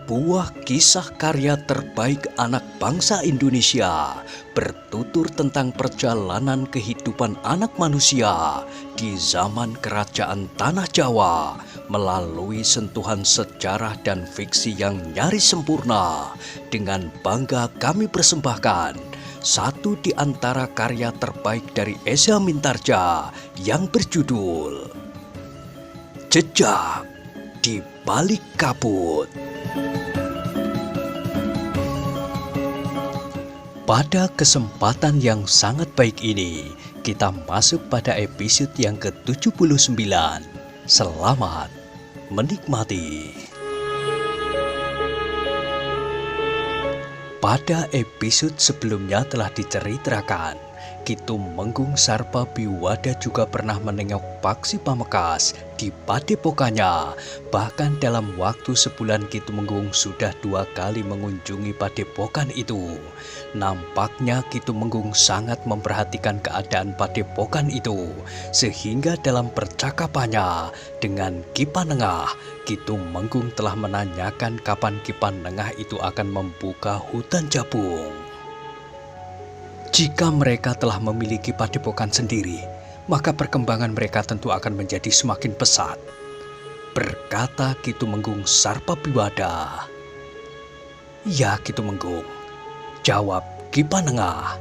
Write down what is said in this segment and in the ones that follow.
Sebuah kisah karya terbaik anak bangsa Indonesia bertutur tentang perjalanan kehidupan anak manusia di zaman kerajaan Tanah Jawa melalui sentuhan sejarah dan fiksi yang nyaris sempurna. Dengan bangga kami persembahkan satu di antara karya terbaik dari Eza Mintarja yang berjudul Jejak di Balik Kabut. Pada kesempatan yang sangat baik ini, kita masuk pada episode yang ke-79. Selamat menikmati. Pada episode sebelumnya telah diceritakan, Ki Tumenggung Sarpabiwada juga pernah menengok Paksi Pamekasan di padepokannya. Bahkan dalam waktu sebulan Ki Tumenggung sudah 2 kali mengunjungi padepokan itu. Nampaknya Ki Tumenggung sangat memperhatikan keadaan padepokan itu, sehingga dalam percakapannya dengan Ki Panengah, Ki Tumenggung telah menanyakan kapan Ki Panengah itu akan membuka hutan Jabung. Jika mereka telah memiliki padepokan sendiri, maka perkembangan mereka tentu akan menjadi semakin pesat, berkata Ki Tumenggung Sarpabiwada. Ya Ki Tumenggung, jawab Ki Panengah.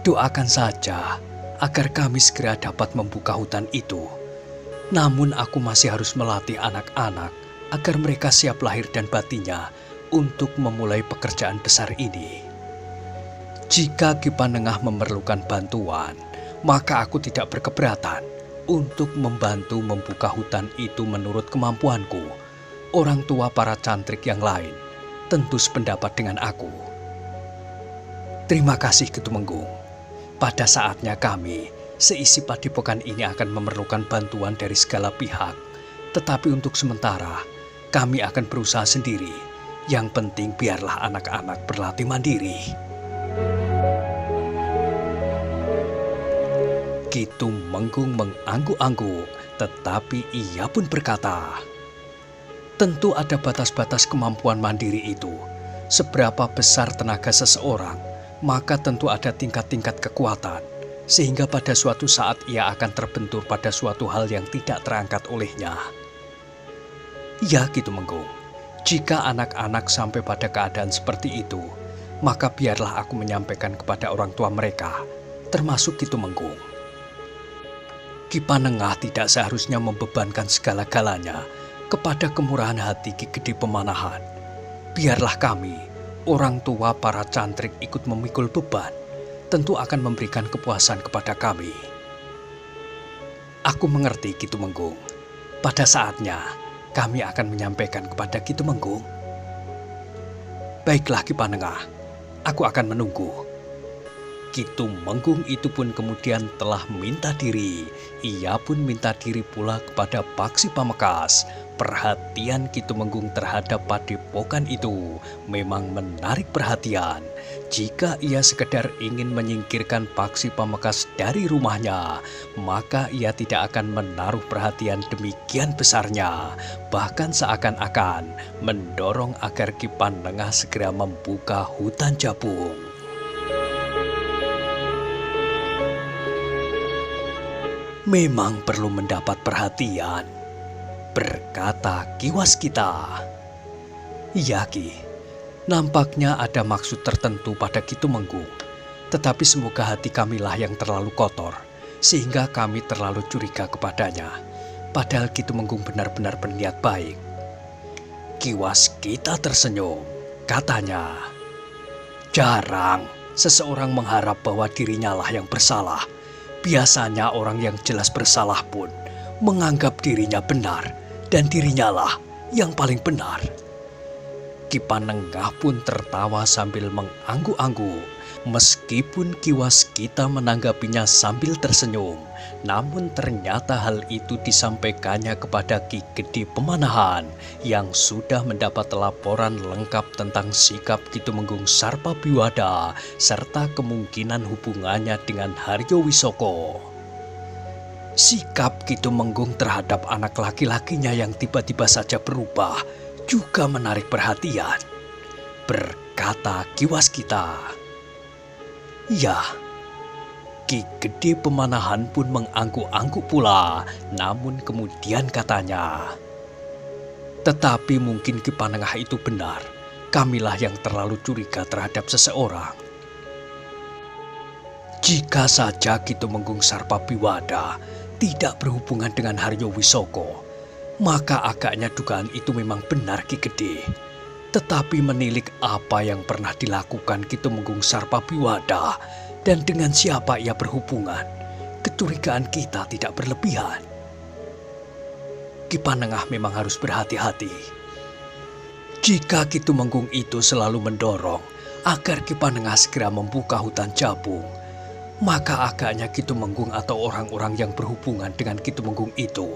Doakan saja agar kami segera dapat membuka hutan itu. Namun aku masih harus melatih anak-anak agar mereka siap lahir dan batinnya untuk memulai pekerjaan besar ini. Jika Ki Panengah memerlukan bantuan, maka aku tidak berkeberatan untuk membantu membuka hutan itu menurut kemampuanku. Orang tua para cantrik yang lain tentu sependapat dengan aku. Terima kasih Ki Tumenggung. Pada saatnya kami, seisi padepokan ini akan memerlukan bantuan dari segala pihak. Tetapi untuk sementara, kami akan berusaha sendiri. Yang penting biarlah anak-anak berlatih mandiri. Ki Tumenggung mengangguk-angguk, tetapi ia pun berkata, tentu ada batas-batas kemampuan mandiri itu. Seberapa besar tenaga seseorang, maka tentu ada tingkat-tingkat kekuatan, sehingga pada suatu saat ia akan terbentur pada suatu hal yang tidak terangkat olehnya. Ya Ki Tumenggung, jika anak-anak sampai pada keadaan seperti itu, maka biarlah aku menyampaikan kepada orang tua mereka, termasuk Ki Tumenggung. Ki Panengah tidak seharusnya membebankan segala-galanya kepada kemurahan hati Ki Gede Pemanahan. Biarlah kami, orang tua para cantrik ikut memikul beban, tentu akan memberikan kepuasan kepada kami. Aku mengerti Ki Tumenggung. Pada saatnya, kami akan menyampaikan kepada Ki Tumenggung. Baiklah Ki Panengah, aku akan menunggu. Ki Tumenggung itu pun kemudian telah minta diri. Ia pun minta diri pula kepada Paksi Pamekasan. Perhatian Ki Tumenggung terhadap padepokan itu memang menarik perhatian. Jika ia sekedar ingin menyingkirkan Paksi Pamekasan dari rumahnya, maka ia tidak akan menaruh perhatian demikian besarnya. Bahkan seakan-akan mendorong agar Ki Panengah segera membuka hutan Jabung. Memang perlu mendapat perhatian, berkata Ki Waskita. Iya Ki, nampaknya ada maksud tertentu pada Ki Tumenggung. Tetapi semoga hati kamilah yang terlalu kotor, sehingga kami terlalu curiga kepadanya. Padahal Ki Tumenggung benar-benar berniat baik. Ki Waskita tersenyum, katanya, jarang seseorang mengharap bahwa dirinya lah yang bersalah. Biasanya orang yang jelas bersalah pun menganggap dirinya benar dan dirinya lah yang paling benar. Ki Panengah pun tertawa sambil mengangguk-angguk. Meskipun Ki Waskita menanggapinya sambil tersenyum, namun ternyata hal itu disampaikannya kepada Ki Gede Pemanahan yang sudah mendapat laporan lengkap tentang sikap Ki Tumenggung Sarpabiwada serta kemungkinan hubungannya dengan Haryo Wisoko. Sikap Ki Tumenggung terhadap anak laki-lakinya yang tiba-tiba saja berubah juga menarik perhatian, berkata Ki Waskita. Ya, Ki Gede Pemanahan pun mengangguk-angguk pula, namun kemudian katanya, tetapi mungkin Ki Panengah itu benar, kamilah yang terlalu curiga terhadap seseorang. Jika saja Ki Tumenggung Sarpabiwada tidak berhubungan dengan Haryo Wisoko, maka agaknya dugaan itu memang benar Ki Gede. Tetapi menilik apa yang pernah dilakukan Ki Tumenggung Sarpabiwada dan dengan siapa ia berhubungan, kecurigaan kita tidak berlebihan. Ki Panengah memang harus berhati-hati. Jika Ki Tumenggung itu selalu mendorong agar Ki Panengah segera membuka hutan Jabung, maka agaknya Ki Tumenggung atau orang-orang yang berhubungan dengan Ki Tumenggung itu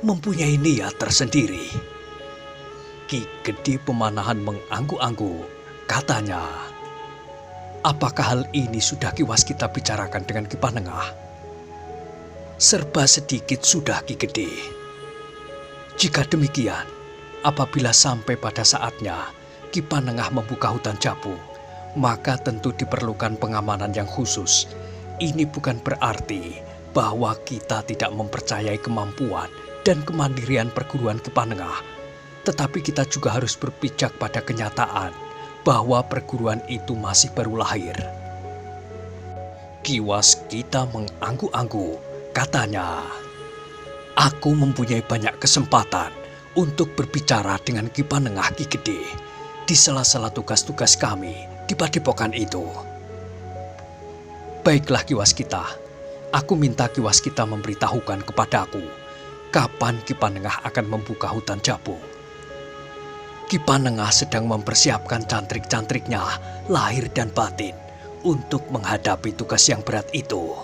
mempunyai niat tersendiri. Ki Gede Pemanahan mengangguk-angguk, katanya, apakah hal ini sudah Ki Waskita bicarakan dengan Ki Panengah? Serba sedikit sudah Ki Gede. Jika demikian, apabila sampai pada saatnya Ki Panengah membuka hutan Jabung, maka tentu diperlukan pengamanan yang khusus. Ini bukan berarti bahwa kita tidak mempercayai kemampuan dan kemandirian perguruan Ki Panengah, tetapi kita juga harus berpijak pada kenyataan bahwa perguruan itu masih baru lahir. Ki Waskita mengangguk-angguk, katanya, aku mempunyai banyak kesempatan untuk berbicara dengan Ki Panengah Ki Gede di sela-sela tugas-tugas kami di padepokan itu. Baiklah Ki Waskita, aku minta Ki Waskita memberitahukan kepadaku kapan Ki Panengah akan membuka hutan Jabung. Ki Panengah sedang mempersiapkan cantrik-cantriknya lahir dan batin untuk menghadapi tugas yang berat itu.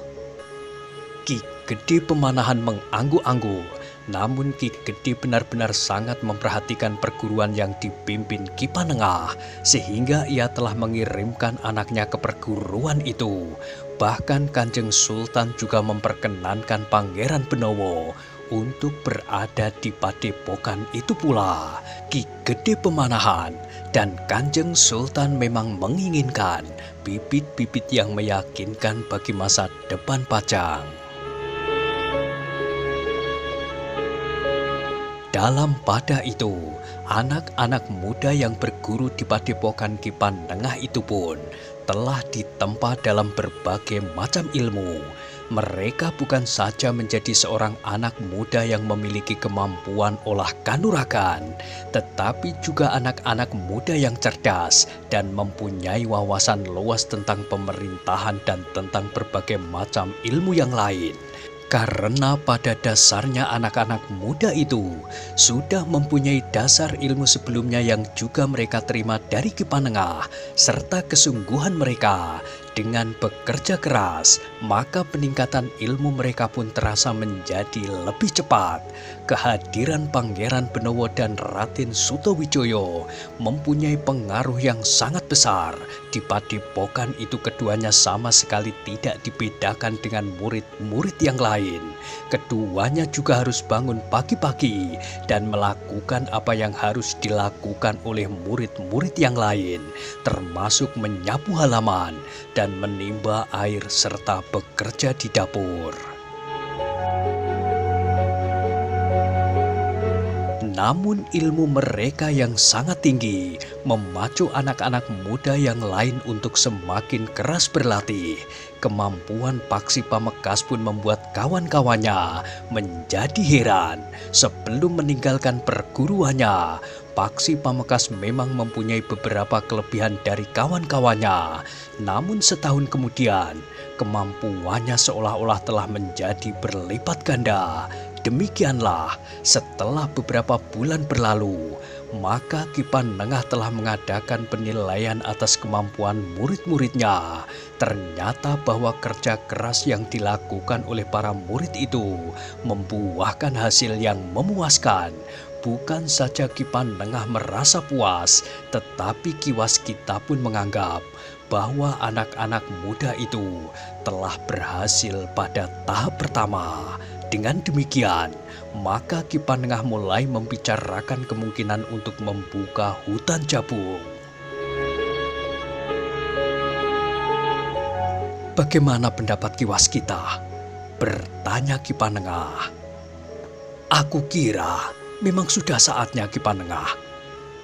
Ki Gede Pemanahan mengangguk-angguk, namun Ki Gede benar-benar sangat memperhatikan perguruan yang dipimpin Ki Panengah, sehingga ia telah mengirimkan anaknya ke perguruan itu. Bahkan Kanjeng Sultan juga memperkenankan Pangeran Benowo untuk berada di padepokan itu pula. Ki Gede Pemanahan dan Kanjeng Sultan memang menginginkan bibit-bibit yang meyakinkan bagi masa depan Pajang. Dalam pada itu, anak-anak muda yang berguru di padepokan Ki Panengah itu pun telah ditempa dalam berbagai macam ilmu. Mereka bukan saja menjadi seorang anak muda yang memiliki kemampuan olah kanuragan, tetapi juga anak-anak muda yang cerdas dan mempunyai wawasan luas tentang pemerintahan dan tentang berbagai macam ilmu yang lain. Karena pada dasarnya anak-anak muda itu sudah mempunyai dasar ilmu sebelumnya yang juga mereka terima dari Ki Panengah, serta kesungguhan mereka dengan bekerja keras, maka peningkatan ilmu mereka pun terasa menjadi lebih cepat. Kehadiran Pangeran Benowo dan Raden Sutowijoyo mempunyai pengaruh yang sangat besar. Di padepokan itu keduanya sama sekali tidak dibedakan dengan murid-murid yang lain. Keduanya juga harus bangun pagi-pagi dan melakukan apa yang harus dilakukan oleh murid-murid yang lain, termasuk menyapu halaman dan menimba air serta bekerja di dapur. Namun ilmu mereka yang sangat tinggi memacu anak-anak muda yang lain untuk semakin keras berlatih. Kemampuan Paksi Pamekas pun membuat kawan-kawannya menjadi heran. Sebelum meninggalkan perguruannya, Paksi Pamekas memang mempunyai beberapa kelebihan dari kawan-kawannya. Namun setahun kemudian, kemampuannya seolah-olah telah menjadi berlipat ganda. Demikianlah, setelah beberapa bulan berlalu, maka Ki Panengah telah mengadakan penilaian atas kemampuan murid-muridnya. Ternyata bahwa kerja keras yang dilakukan oleh para murid itu membuahkan hasil yang memuaskan. Bukan saja Ki Panengah merasa puas, tetapi Ki Waskita pun menganggap bahwa anak-anak muda itu telah berhasil pada tahap pertama. Dengan demikian, maka Ki Panengah mulai membicarakan kemungkinan untuk membuka hutan Jabung. "Bagaimana pendapat Ki Waskita?" bertanya Ki Panengah. "Aku kira memang sudah saatnya Ki Panengah.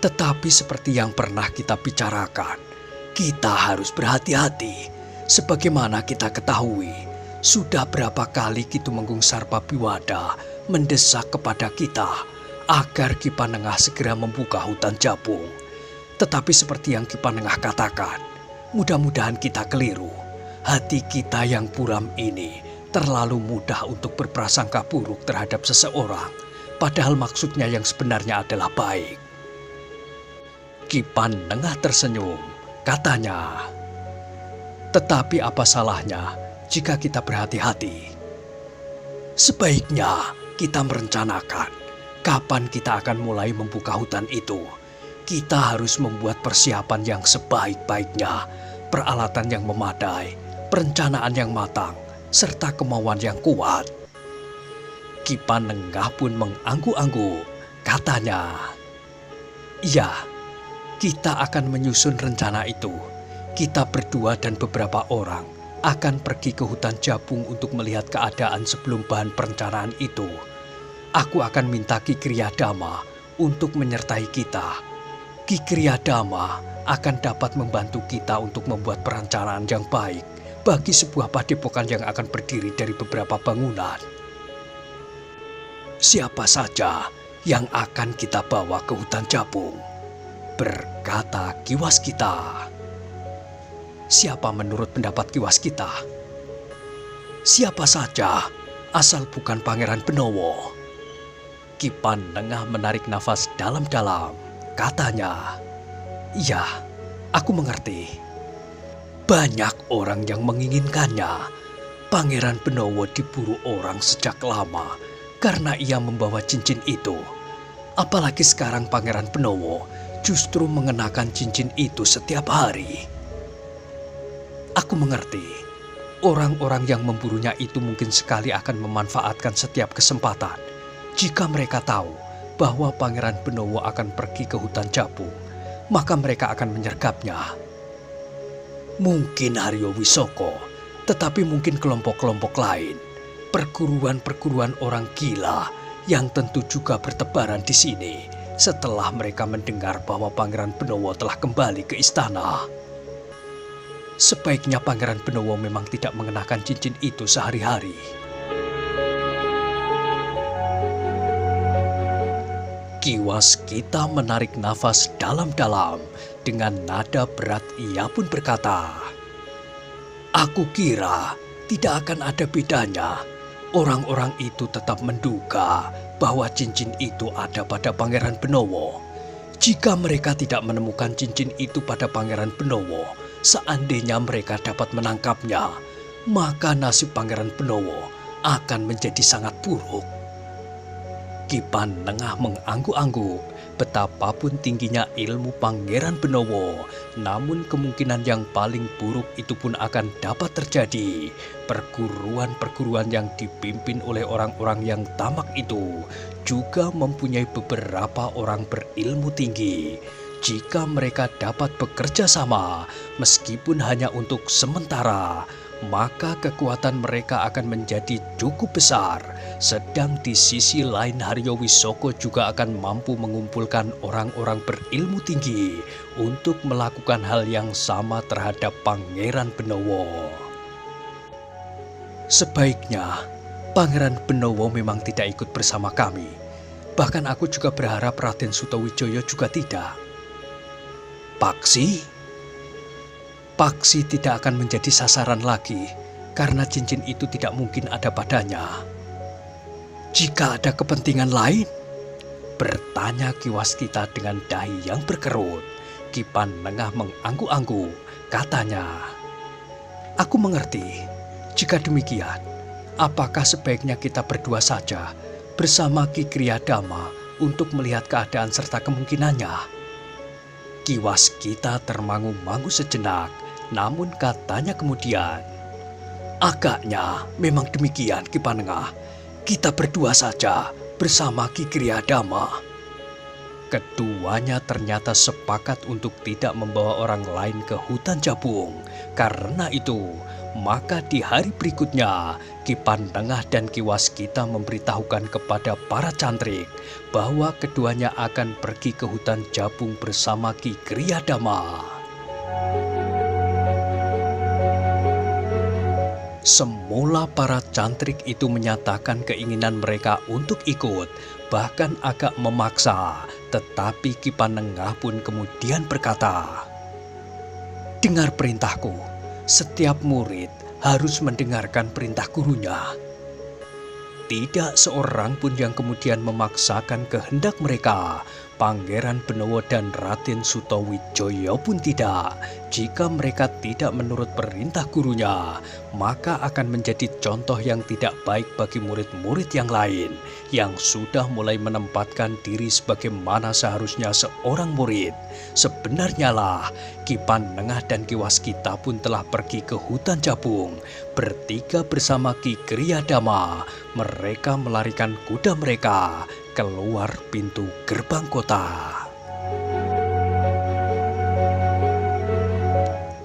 Tetapi seperti yang pernah kita bicarakan, kita harus berhati-hati. Sebagaimana kita ketahui, sudah berapa kali Ki Tumenggung Sarpabiwada mendesak kepada kita agar Ki Panengah segera membuka hutan Jabung. Tetapi seperti yang Ki Panengah katakan, mudah-mudahan kita keliru. Hati kita yang buram ini terlalu mudah untuk berprasangka buruk terhadap seseorang, padahal maksudnya yang sebenarnya adalah baik." Ki Panengah tersenyum, katanya, "Tetapi apa salahnya jika kita berhati-hati? Sebaiknya kita merencanakan kapan kita akan mulai membuka hutan itu. Kita harus membuat persiapan yang sebaik-baiknya, peralatan yang memadai, perencanaan yang matang, serta kemauan yang kuat." Ki Panengah pun mengangguk-angguk, katanya, "Iya, kita akan menyusun rencana itu. Kita berdua dan beberapa orang akan pergi ke hutan Jabung untuk melihat keadaan sebelum bahan perencanaan itu. Aku akan minta Ki Kriyadama untuk menyertai kita. Ki Kriyadama akan dapat membantu kita untuk membuat perencanaan yang baik bagi sebuah padepokan yang akan berdiri dari beberapa bangunan." "Siapa saja yang akan kita bawa ke hutan Jabung?" berkata Ki Waskita. "Siapa menurut pendapat Ki Waskita?" "Siapa saja, asal bukan Pangeran Benowo." Ki Panengah menarik nafas dalam-dalam, katanya, "Iya, aku mengerti. Banyak orang yang menginginkannya. Pangeran Benowo diburu orang sejak lama karena ia membawa cincin itu. Apalagi sekarang Pangeran Benowo justru mengenakan cincin itu setiap hari. Aku mengerti, orang-orang yang memburunya itu mungkin sekali akan memanfaatkan setiap kesempatan. Jika mereka tahu bahwa Pangeran Benowo akan pergi ke hutan Jabung, maka mereka akan menyergapnya. Mungkin Haryo Wisoko, tetapi mungkin kelompok-kelompok lain, perguruan-perguruan orang gila yang tentu juga bertebaran di sini setelah mereka mendengar bahwa Pangeran Benowo telah kembali ke istana. Sebaiknya Pangeran Benowo memang tidak mengenakan cincin itu sehari-hari." Ki Waskita menarik nafas dalam-dalam. Dengan nada berat ia pun berkata, "Aku kira tidak akan ada bedanya. Orang-orang itu tetap menduga bahwa cincin itu ada pada Pangeran Benowo. Jika mereka tidak menemukan cincin itu pada Pangeran Benowo, seandainya mereka dapat menangkapnya, maka nasib Pangeran Benowo akan menjadi sangat buruk." Ki Panengah mengangguk-angguk. Betapapun tingginya ilmu Pangeran Benowo, namun kemungkinan yang paling buruk itu pun akan dapat terjadi. Perguruan-perguruan yang dipimpin oleh orang-orang yang tamak itu juga mempunyai beberapa orang berilmu tinggi. Jika mereka dapat bekerja sama, meskipun hanya untuk sementara, maka kekuatan mereka akan menjadi cukup besar. Sedang di sisi lain Haryo Wisoko juga akan mampu mengumpulkan orang-orang berilmu tinggi untuk melakukan hal yang sama terhadap Pangeran Benowo. Sebaiknya Pangeran Benowo memang tidak ikut bersama kami. Bahkan aku juga berharap Raden Sutawijoyo juga tidak. Paksi? Paksi tidak akan menjadi sasaran lagi karena cincin itu tidak mungkin ada padanya. Jika ada kepentingan lain? Bertanya Ki Waskita dengan dahi yang berkerut. Ki Panengah mengangguk-angguk, katanya, "Aku mengerti. Jika demikian, apakah sebaiknya kita berdua saja bersama Ki Kriyadama untuk melihat keadaan serta kemungkinannya?" Ki Waskita termangu-mangu sejenak, namun katanya kemudian, "Agaknya memang demikian Ki Panengah. Kita berdua saja bersama Ki Kriyadama." Keduanya ternyata sepakat untuk tidak membawa orang lain ke hutan Jabung. Karena itu, maka di hari berikutnya, Ki Pandengah dan Ki Waskita memberitahukan kepada para cantrik bahwa keduanya akan pergi ke hutan Jabung bersama Ki Kriyadama. Semula para cantrik itu menyatakan keinginan mereka untuk ikut, bahkan agak memaksa, tetapi Ki Pandengah pun kemudian berkata, "Dengar perintahku, setiap murid harus mendengarkan perintah gurunya." Tidak seorang pun yang kemudian memaksakan kehendak mereka. Pangeran Benowo dan Raden Sutawijaya pun tidak. Jika mereka tidak menurut perintah gurunya, maka akan menjadi contoh yang tidak baik bagi murid-murid yang lain yang sudah mulai menempatkan diri sebagaimana seharusnya seorang murid. Sebenarnya lah, Ki Pandengah dan Ki Waskita pun telah pergi ke hutan Jabung. Bertiga bersama Ki Kriyadama, mereka melarikan kuda mereka keluar pintu gerbang kota.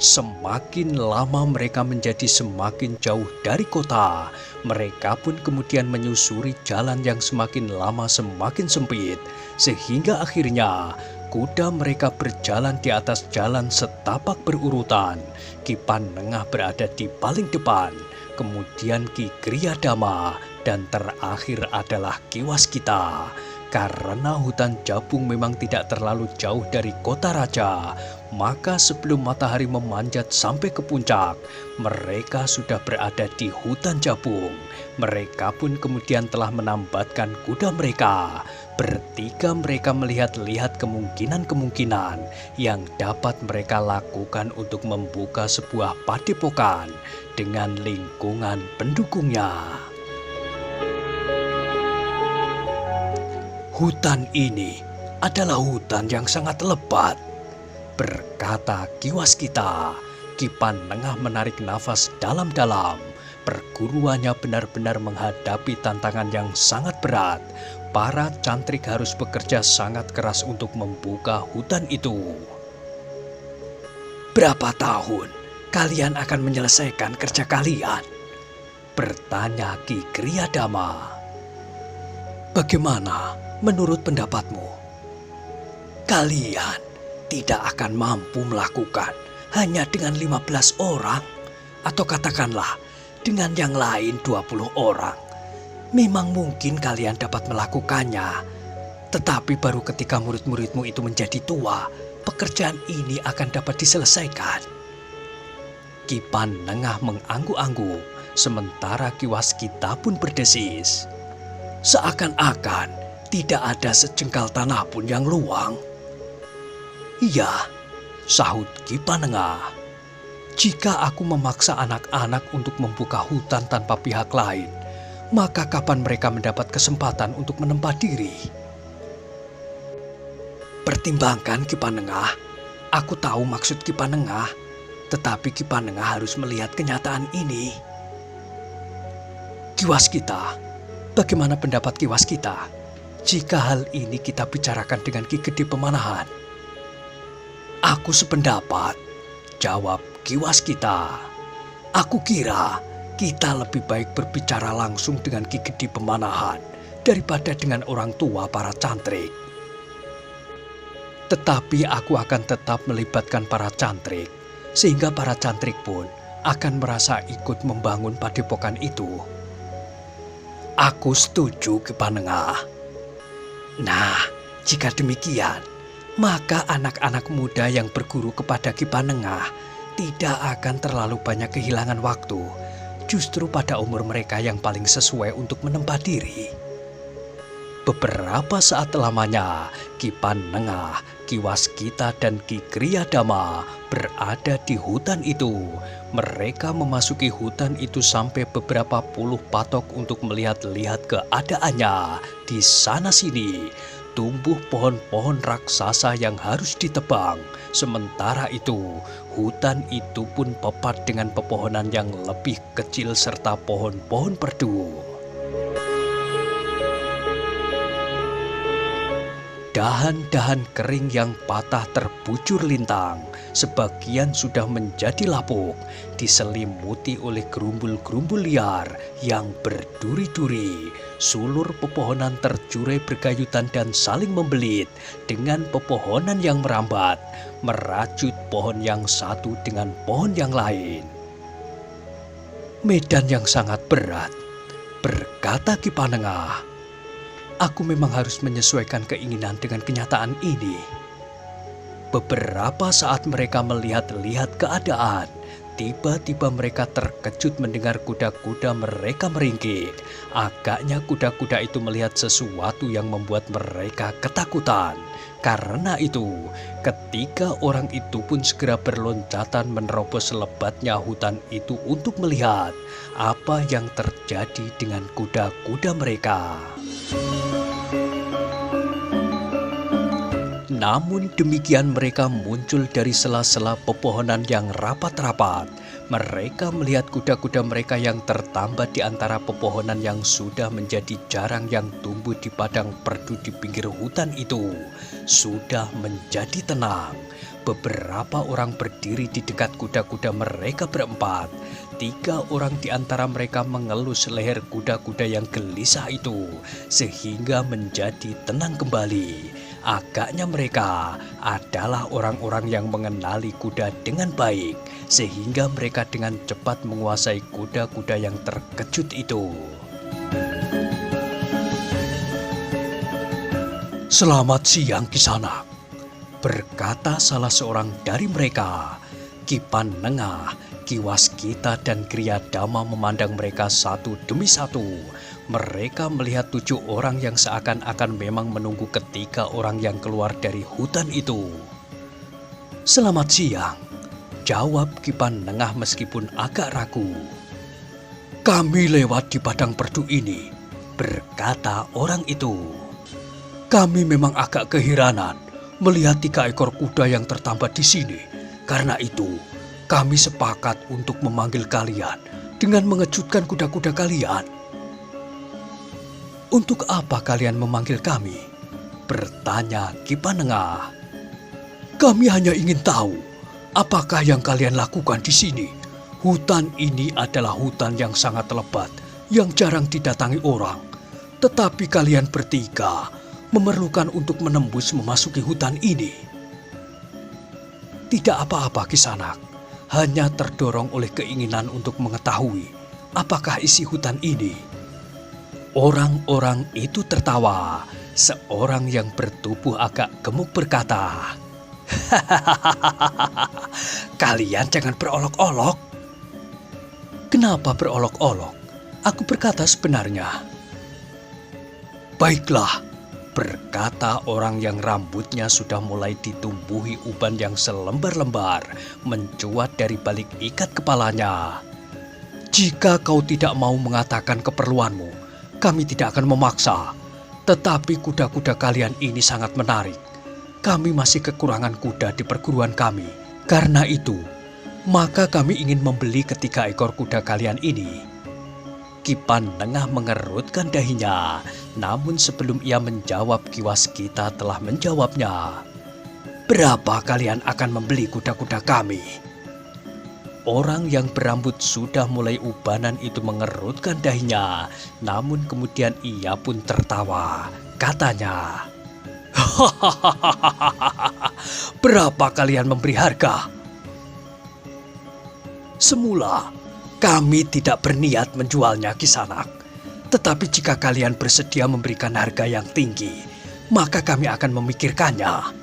Semakin lama mereka menjadi semakin jauh dari kota. Mereka pun kemudian menyusuri jalan yang semakin lama semakin sempit, sehingga akhirnya kuda mereka berjalan di atas jalan setapak berurutan. Ki Pandengah berada di paling depan, kemudian Ki Kriyadama, dan terakhir adalah Ki Waskita. Karena hutan Jabung memang tidak terlalu jauh dari kota raja, maka sebelum matahari memanjat sampai ke puncak, mereka sudah berada di hutan Jabung. Mereka pun kemudian telah menambatkan kuda mereka. Bertiga mereka melihat-lihat kemungkinan-kemungkinan yang dapat mereka lakukan untuk membuka sebuah padepokan dengan lingkungan pendukungnya. "Hutan ini adalah hutan yang sangat lebat," berkata Ki Waskita. Ki Pandengah menarik nafas dalam-dalam. Perguruannya benar-benar menghadapi tantangan yang sangat berat. Para cantrik harus bekerja sangat keras untuk membuka hutan itu. "Berapa tahun kalian akan menyelesaikan kerja kalian?" bertanya Ki Kriyadama. "Bagaimana menurut pendapatmu?" "Kalian tidak akan mampu melakukan hanya dengan 15 orang, atau katakanlah dengan yang lain 20 orang. Memang mungkin kalian dapat melakukannya, tetapi baru ketika murid-muridmu itu menjadi tua, pekerjaan ini akan dapat diselesaikan." Ki Pandengah mengangguk-angguk, sementara Ki Waskita pun berdesis. "Seakan-akan tidak ada sejengkal tanah pun yang luang." "Iya," sahut Ki Pandengah. "Jika aku memaksa anak-anak untuk membuka hutan tanpa pihak lain, maka kapan mereka mendapat kesempatan untuk menempa diri?" "Pertimbangkan Ki Pandengah, aku tahu maksud Ki Pandengah, tetapi Ki Pandengah harus melihat kenyataan ini." "Ki Waskita, bagaimana pendapat Ki Waskita jika hal ini kita bicarakan dengan Ki Gede Pemanahan?" "Aku sependapat," jawab Ki Waskita. "Aku kira kita lebih baik berbicara langsung dengan Ki Gede Pemanahan daripada dengan orang tua para cantrik. Tetapi aku akan tetap melibatkan para cantrik, sehingga para cantrik pun akan merasa ikut membangun padepokan itu." "Aku setuju Ki Pandengah." "Nah, jika demikian, maka anak-anak muda yang berguru kepada Ki Pandengah tidak akan terlalu banyak kehilangan waktu. Justru pada umur mereka yang paling sesuai untuk menempa diri." Beberapa saat lamanya, Ki Pandengah, Ki Waskita, dan Ki Kriyadama berada di hutan itu. Mereka memasuki hutan itu sampai beberapa puluh patok untuk melihat-lihat keadaannya. Di sana-sini tumbuh pohon-pohon raksasa yang harus ditebang. Sementara itu, hutan itu pun pepat dengan pepohonan yang lebih kecil serta pohon-pohon perdu. Dahan-dahan kering yang patah terbujur lintang, sebagian sudah menjadi lapuk, diselimuti oleh gerumbul-gerumbul liar yang berduri-duri. Sulur pepohonan terjurai bergayutan dan saling membelit dengan pepohonan yang merambat, merajut pohon yang satu dengan pohon yang lain. Medan yang sangat berat, berkata Ki Panengah. Aku memang harus menyesuaikan keinginan dengan kenyataan ini. Beberapa saat mereka melihat-lihat keadaan, tiba-tiba mereka terkejut mendengar kuda-kuda mereka meringkik. Agaknya kuda-kuda itu melihat sesuatu yang membuat mereka ketakutan. Karena itu, ketiga orang itu pun segera berloncatan menerobos lebatnya hutan itu untuk melihat apa yang terjadi dengan kuda-kuda mereka. Namun demikian mereka muncul dari sela-sela pepohonan yang rapat-rapat. Mereka melihat kuda-kuda mereka yang tertambat di antara pepohonan yang sudah menjadi jarang yang tumbuh di padang perdu di pinggir hutan itu. Sudah menjadi tenang. Beberapa orang berdiri di dekat kuda-kuda mereka berempat. 3 orang di antara mereka mengelus leher kuda-kuda yang gelisah itu, sehingga menjadi tenang kembali. Agaknya mereka adalah orang-orang yang mengenali kuda dengan baik, sehingga mereka dengan cepat menguasai kuda-kuda yang terkejut itu. "Selamat siang, Kisanak," berkata salah seorang dari mereka. Ki Panengah, Ki Waskita dan Kriyadama memandang mereka satu demi satu. Mereka melihat 7 orang yang seakan-akan memang menunggu ketiga orang yang keluar dari hutan itu. "Selamat siang," jawab Ki Panengah meskipun agak ragu. "Kami lewat di padang perdu ini," berkata orang itu. "Kami memang agak keheranan melihat 3 ekor kuda yang tertambat di sini. Karena itu, kami sepakat untuk memanggil kalian dengan mengejutkan kuda-kuda kalian." "Untuk apa kalian memanggil kami?" bertanya Ki Panengah. "Kami hanya ingin tahu, apakah yang kalian lakukan di sini? Hutan ini adalah hutan yang sangat lebat, yang jarang didatangi orang. Tetapi kalian bertiga memerlukan untuk menembus memasuki hutan ini." "Tidak apa-apa, Kisanak. Hanya terdorong oleh keinginan untuk mengetahui apakah isi hutan ini." Orang-orang itu tertawa. Seorang yang bertubuh agak gemuk berkata, "Hahaha, kalian jangan berolok-olok." "Kenapa berolok-olok? Aku berkata sebenarnya." "Baiklah," berkata orang yang rambutnya sudah mulai ditumbuhi uban yang selembar-lembar mencuat dari balik ikat kepalanya. "Jika kau tidak mau mengatakan keperluanmu, kami tidak akan memaksa. Tetapi kuda-kuda kalian ini sangat menarik. Kami masih kekurangan kuda di perguruan kami. Karena itu, maka kami ingin membeli ketiga ekor kuda kalian ini." Ki Panengah mengerutkan dahinya, namun sebelum ia menjawab, Ki Waskita telah menjawabnya. "Berapa kalian akan membeli kuda-kuda kami?" Orang yang berambut sudah mulai ubanan itu mengerutkan dahinya, namun kemudian ia pun tertawa. Katanya, "Hahaha, berapa kalian memberi harga?" "Semula kami tidak berniat menjualnya, Kisanak. Tetapi jika kalian bersedia memberikan harga yang tinggi, maka kami akan memikirkannya."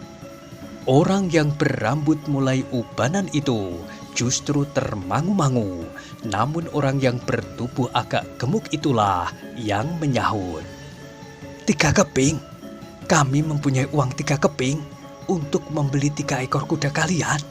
Orang yang berambut mulai ubanan itu justru termangu-mangu. Namun orang yang bertubuh agak gemuk itulah yang menyahut, "3 keping? Kami mempunyai uang 3 keping untuk membeli 3 ekor kuda kalian."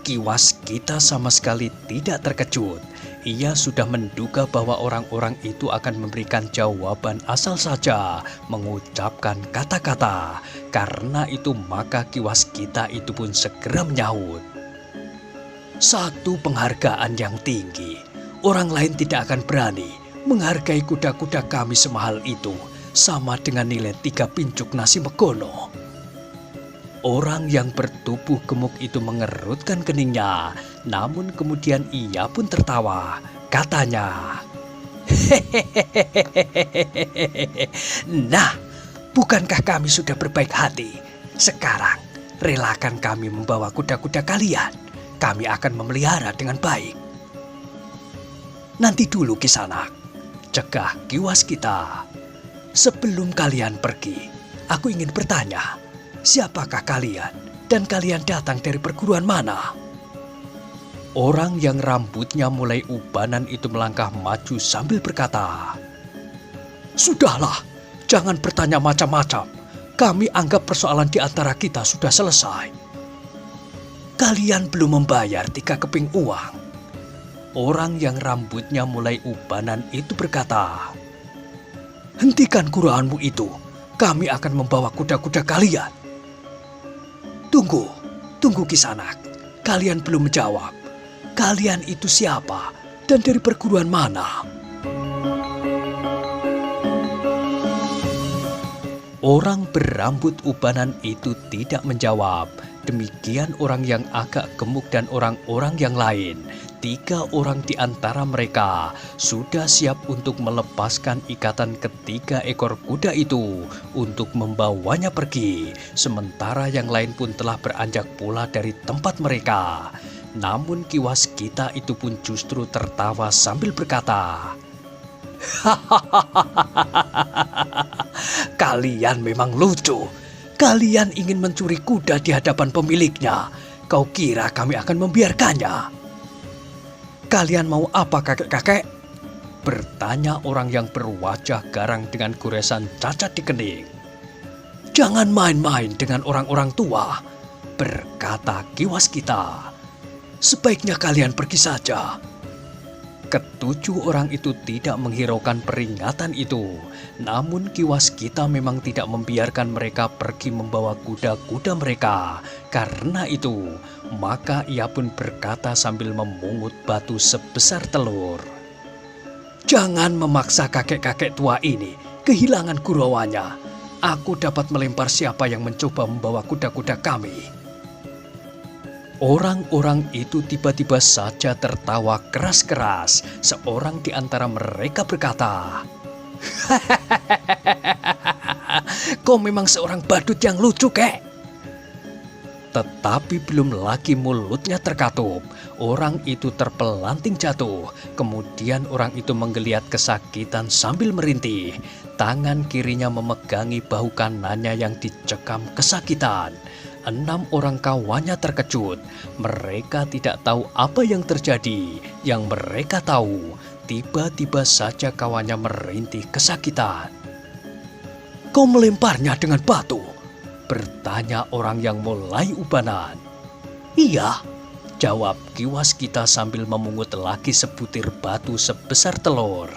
Ki Waskita sama sekali tidak terkejut. Ia sudah menduga bahwa orang-orang itu akan memberikan jawaban asal saja mengucapkan kata-kata. Karena itu maka Ki Waskita itu pun segera menyahut, "Satu penghargaan yang tinggi. Orang lain tidak akan berani menghargai kuda-kuda kami semahal itu. sama dengan nilai 3 pincuk nasi megono. Orang yang bertubuh gemuk itu mengerutkan keningnya, namun kemudian ia pun tertawa. Katanya, "Hehehe, nah, bukankah kami sudah berbaik hati? Sekarang, relakan kami membawa kuda-kuda kalian. Kami akan memelihara dengan baik." "Nanti dulu Kisanak," cegah Ki Waskita. "Sebelum kalian pergi, aku ingin bertanya, siapakah kalian dan kalian datang dari perguruan mana?" Orang yang rambutnya mulai ubanan itu melangkah maju sambil berkata, "Sudahlah, jangan bertanya macam-macam. Kami anggap persoalan di antara kita sudah selesai. Kalian belum membayar 3 keping uang." Orang yang rambutnya mulai ubanan itu berkata, "Hentikan guraanmu itu. Kami akan membawa kuda-kuda kalian." Tunggu Kisanak. Kalian belum menjawab. Kalian itu siapa dan dari perguruan mana?" Orang berambut ubanan itu tidak menjawab. Demikian orang yang agak gemuk dan orang-orang yang lain. 3 orang di antara mereka sudah siap untuk melepaskan ikatan ketiga ekor kuda itu untuk membawanya pergi. Sementara yang lain pun telah beranjak pula dari tempat mereka. Namun Ki Waskita itu pun justru tertawa sambil berkata, "Kalian memang lucu. Kalian ingin mencuri kuda di hadapan pemiliknya. Kau kira kami akan membiarkannya?" "Kalian mau apa kakek-kakek?" bertanya orang yang berwajah garang dengan goresan cacat di kening. "Jangan main-main dengan orang-orang tua," berkata Ki Waskita. "Sebaiknya kalian pergi saja." Ketujuh orang itu tidak menghiraukan peringatan itu. Namun Ki Waskita memang tidak membiarkan mereka pergi membawa kuda-kuda mereka. Karena itu, maka ia pun berkata sambil memungut batu sebesar telur, "Jangan memaksa kakek-kakek tua ini kehilangan gurauannya. Aku dapat melempar siapa yang mencoba membawa kuda-kuda kami." Orang-orang itu tiba-tiba saja tertawa keras-keras. Seorang di antara mereka berkata, "Kau memang seorang badut yang lucu, kek." Tetapi belum lagi mulutnya terkatup, orang itu terpelanting jatuh. Kemudian orang itu menggeliat kesakitan sambil merintih. Tangan kirinya memegangi bahu kanannya yang dicekam kesakitan. 6 orang kawannya terkejut. Mereka tidak tahu apa yang terjadi. Yang mereka tahu, tiba-tiba saja kawannya merintih kesakitan. "Kau melemparnya dengan batu?" bertanya orang yang mulai ubanan. "Iya," jawab Ki Waskita sambil memungut lagi sebutir batu sebesar telur.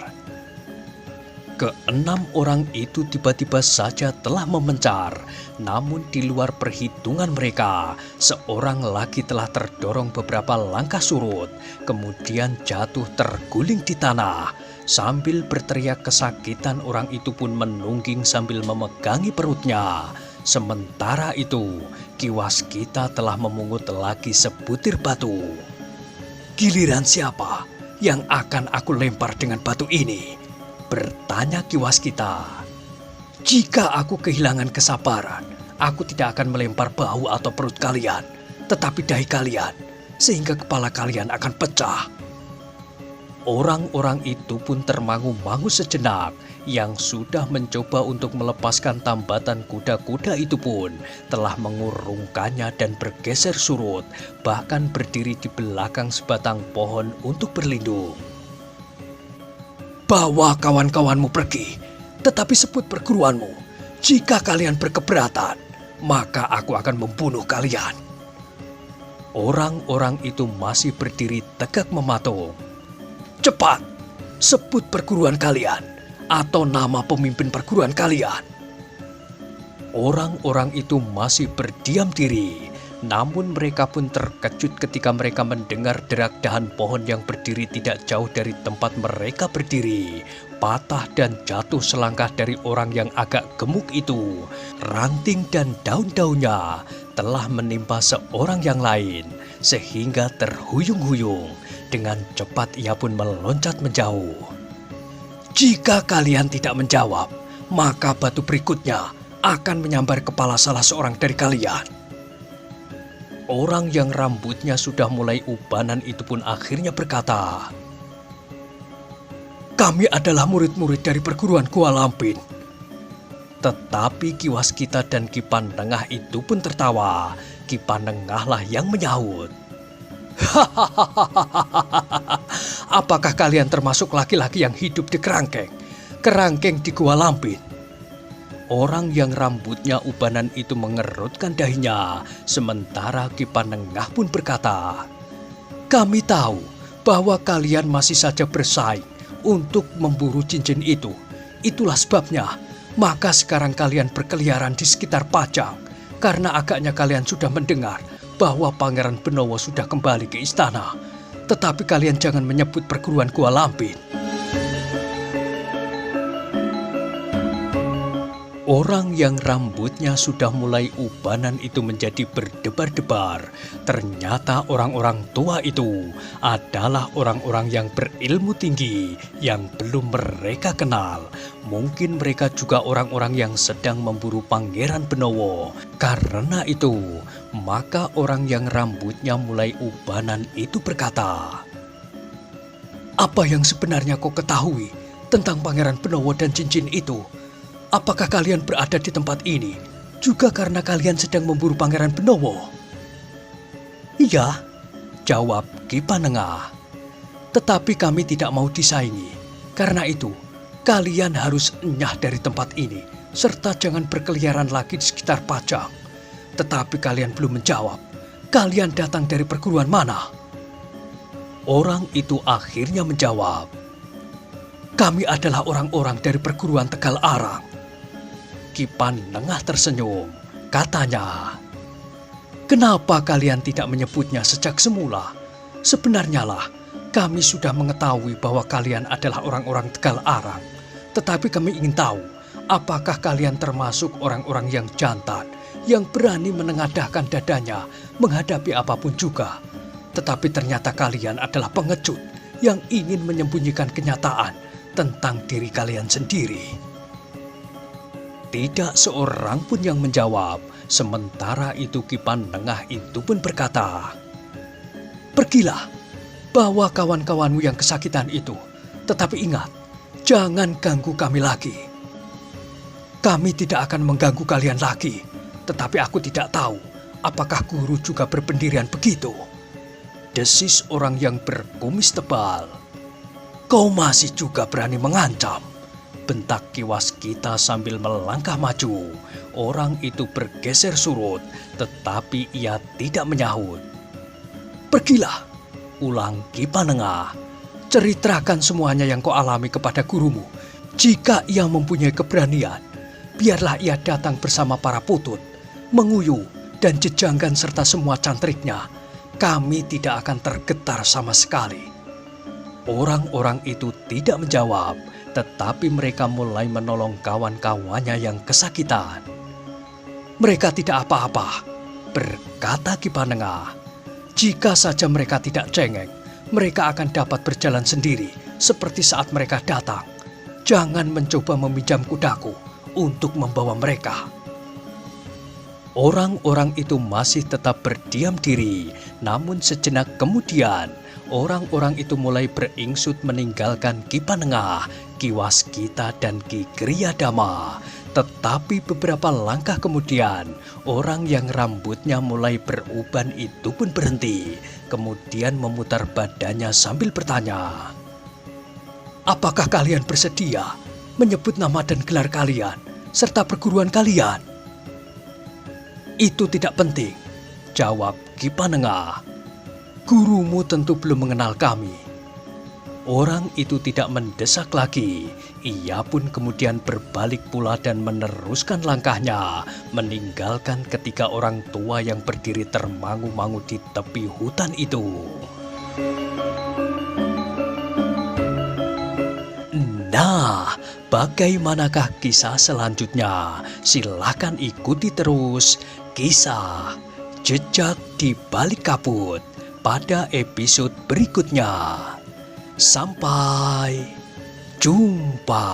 Ke-6 orang itu tiba-tiba saja telah memencar. Namun di luar perhitungan mereka, seorang lagi telah terdorong beberapa langkah surut, kemudian jatuh terguling di tanah. Sambil berteriak kesakitan, orang itu pun menungging sambil memegangi perutnya. Sementara itu, Ki Waskita telah memungut lagi sebutir batu. "Giliran siapa yang akan aku lempar dengan batu ini?" bertanya Ki Waskita. "Jika aku kehilangan kesabaran, aku tidak akan melempar bahu atau perut kalian, tetapi dahi kalian, sehingga kepala kalian akan pecah." Orang-orang itu pun termangu-mangu sejenak. Yang sudah mencoba untuk melepaskan tambatan kuda-kuda itu pun telah mengurungkannya dan bergeser surut, bahkan berdiri di belakang sebatang pohon untuk berlindung. "Bawa kawan-kawanmu pergi, tetapi sebut perguruanmu. Jika kalian berkeberatan, maka aku akan membunuh kalian." Orang-orang itu masih berdiri tegak mematung. "Cepat, sebut perguruan kalian atau nama pemimpin perguruan kalian." Orang-orang itu masih berdiam diri. Namun mereka pun terkejut ketika mereka mendengar derak dahan pohon yang berdiri tidak jauh dari tempat mereka berdiri. patah dan jatuh selangkah dari orang yang agak gemuk itu, ranting dan daun-daunnya telah menimpa seorang yang lain, sehingga terhuyung-huyung. Dengan cepat ia pun meloncat menjauh. Jika kalian tidak menjawab, maka batu berikutnya akan menyambar kepala salah seorang dari kalian. Orang yang rambutnya sudah mulai ubanan itu pun akhirnya berkata, "Kami adalah murid-murid dari perguruan Gua Lampin." Tetapi Ki Waskita dan Ki Panengah itu pun tertawa. Ki Panengah lah yang menyahut, "Hahaha, apakah kalian termasuk laki-laki yang hidup di kerangkeng di Gua Lampin?" Orang yang rambutnya ubanan itu mengerutkan dahinya, sementara Ki Panengah pun berkata, "Kami tahu bahwa kalian masih saja bersaing untuk memburu cincin itu. Itulah sebabnya, maka sekarang kalian berkeliaran di sekitar Pajang, karena agaknya kalian sudah mendengar bahwa Pangeran Benowo sudah kembali ke istana. Tetapi kalian jangan menyebut perguruan Gua Lampin." Orang yang rambutnya sudah mulai ubanan itu menjadi berdebar-debar. Ternyata orang-orang tua itu adalah orang-orang yang berilmu tinggi yang belum mereka kenal. Mungkin mereka juga orang-orang yang sedang memburu Pangeran Benowo. Karena itu, maka orang yang rambutnya mulai ubanan itu berkata, "Apa yang sebenarnya kau ketahui tentang Pangeran Benowo dan cincin itu? Apakah kalian berada di tempat ini juga karena kalian sedang memburu Pangeran Benowo?" "Iya," jawab Ki Panengah. "Tetapi kami tidak mau disaingi. Karena itu, kalian harus enyah dari tempat ini, serta jangan berkeliaran lagi di sekitar Pajang." Tetapi kalian belum menjawab. Kalian datang dari perguruan mana? Orang itu akhirnya menjawab, "Kami adalah orang-orang dari perguruan Tegal Arang." Ki Panengah tersenyum, katanya, "Kenapa kalian tidak menyebutnya sejak semula? Sebenarnya lah, kami sudah mengetahui bahwa kalian adalah orang-orang Tegal Arang. Tetapi kami ingin tahu, apakah kalian termasuk orang-orang yang jantan, yang berani menengadahkan dadanya menghadapi apapun juga. Tetapi ternyata kalian adalah pengecut yang ingin menyembunyikan kenyataan tentang diri kalian sendiri." Tidak seorang pun yang menjawab. Sementara itu Ki Panengah itu pun berkata, "Pergilah, bawa kawan-kawanmu yang kesakitan itu. Tetapi ingat, jangan ganggu kami lagi." "Kami tidak akan mengganggu kalian lagi. Tetapi aku tidak tahu apakah guru juga berpendirian begitu," desis orang yang berkumis tebal. "Kau masih juga berani mengancam?" bentak Ki Waskita sambil melangkah maju. Orang itu bergeser surut, tetapi ia tidak menyahut. "Pergilah," ulang Ki Panengah. "Ceritakan semuanya yang kau alami kepada gurumu. Jika ia mempunyai keberanian, biarlah ia datang bersama para putut, Menguyu, dan Jejanggan serta semua cantriknya. Kami tidak akan tergetar sama sekali." Orang-orang itu tidak menjawab, tetapi mereka mulai menolong kawan-kawannya yang kesakitan. "Mereka tidak apa-apa," berkata Ki Panengah. "Jika saja mereka tidak cengeng, mereka akan dapat berjalan sendiri seperti saat mereka datang. Jangan mencoba meminjam kudaku untuk membawa mereka." Orang-orang itu masih tetap berdiam diri, namun sejenak kemudian orang-orang itu mulai beringsut meninggalkan Ki Panengah, Ki Waskita, dan Ki Griyadama. Tetapi beberapa langkah kemudian, orang yang rambutnya mulai beruban itu pun berhenti, kemudian memutar badannya sambil bertanya, "Apakah kalian bersedia menyebut nama dan gelar kalian, serta perguruan kalian?" "Itu tidak penting," jawab Ki Panengah. "Gurumu tentu belum mengenal kami." Orang itu tidak mendesak lagi. Ia pun kemudian berbalik pula dan meneruskan langkahnya, meninggalkan ketiga orang tua yang berdiri termangu-mangu di tepi hutan itu. Nah, bagaimanakah kisah selanjutnya? Silakan ikuti terus kisah Jejak di Balik Kabut pada episode berikutnya. Sampai jumpa.